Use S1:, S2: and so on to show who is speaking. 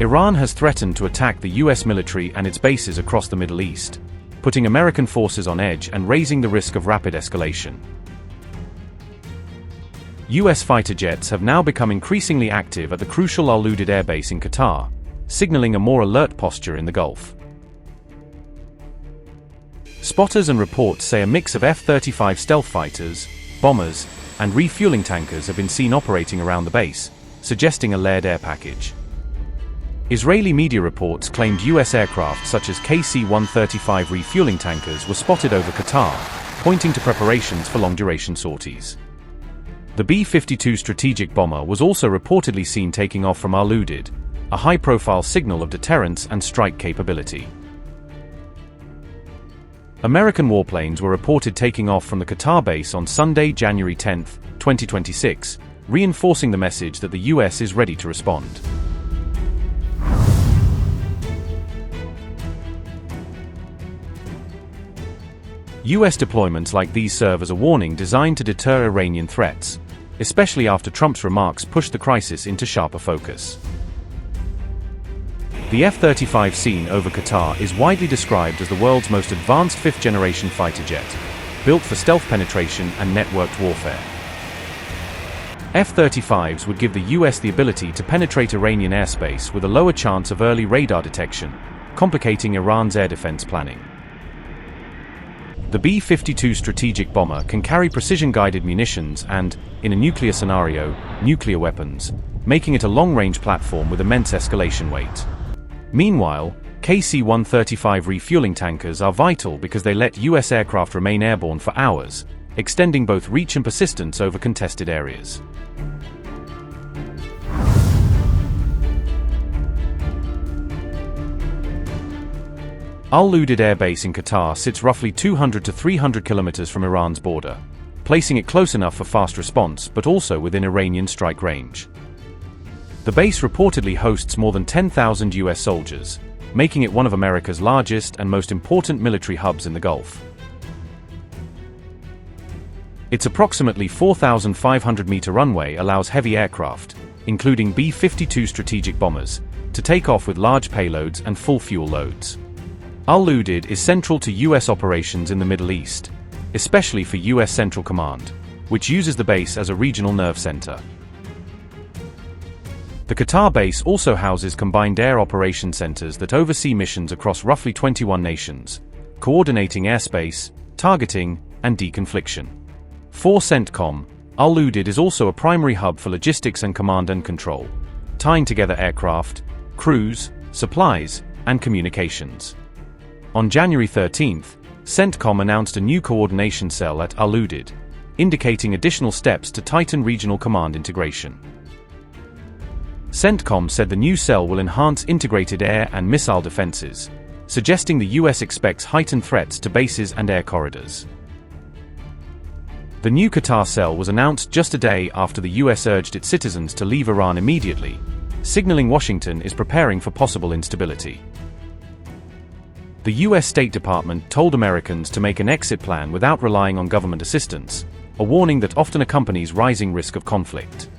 S1: Iran has threatened to attack the US military and its bases across the Middle East, putting American forces on edge and raising the risk of rapid escalation. US fighter jets have now become increasingly active at the crucial Udeid airbase in Qatar, signaling a more alert posture in the Gulf. Spotters and reports say a mix of F-35 stealth fighters, bombers, and refueling tankers have been seen operating around the base, suggesting a layered air package. Israeli media reports claimed US aircraft such as KC-135 refueling tankers were spotted over Qatar, pointing to preparations for long-duration sorties. The B-52 strategic bomber was also reportedly seen taking off from Udeid, a high-profile signal of deterrence and strike capability. American warplanes were reported taking off from the Qatar base on Sunday, January 10, 2026, reinforcing the message that the US is ready to respond. US deployments like these serve as a warning designed to deter Iranian threats, especially after Trump's remarks pushed the crisis into sharper focus. The F-35 seen over Qatar is widely described as the world's most advanced fifth-generation fighter jet, built for stealth penetration and networked warfare. F-35s would give the US the ability to penetrate Iranian airspace with a lower chance of early radar detection, complicating Iran's air defense planning. The B-52 strategic bomber can carry precision-guided munitions and, in a nuclear scenario, nuclear weapons, making it a long-range platform with immense escalation weight. Meanwhile, KC-135 refueling tankers are vital because they let US aircraft remain airborne for hours, extending both reach and persistence over contested areas. Udeid Air Base in Qatar sits roughly 200 to 300 kilometers from Iran's border, placing it close enough for fast response but also within Iranian strike range. The base reportedly hosts more than 10,000 US soldiers, making it one of America's largest and most important military hubs in the Gulf. Its approximately 4,500-meter runway allows heavy aircraft, including B-52 strategic bombers, to take off with large payloads and full fuel loads. Udeid is central to US operations in the Middle East, especially for US Central Command, which uses the base as a regional nerve center. The Qatar base also houses combined air operation centers that oversee missions across roughly 21 nations, coordinating airspace, targeting, and deconfliction. For CENTCOM, Udeid is also a primary hub for logistics and command and control, tying together aircraft, crews, supplies, and communications. On January 13, CENTCOM announced a new coordination cell at Udeid, indicating additional steps to tighten regional command integration. CENTCOM said the new cell will enhance integrated air and missile defenses, suggesting the US expects heightened threats to bases and air corridors. The new Qatar cell was announced just a day after the US urged its citizens to leave Iran immediately, signaling Washington is preparing for possible instability. The US State Department told Americans to make an exit plan without relying on government assistance, a warning that often accompanies rising risk of conflict.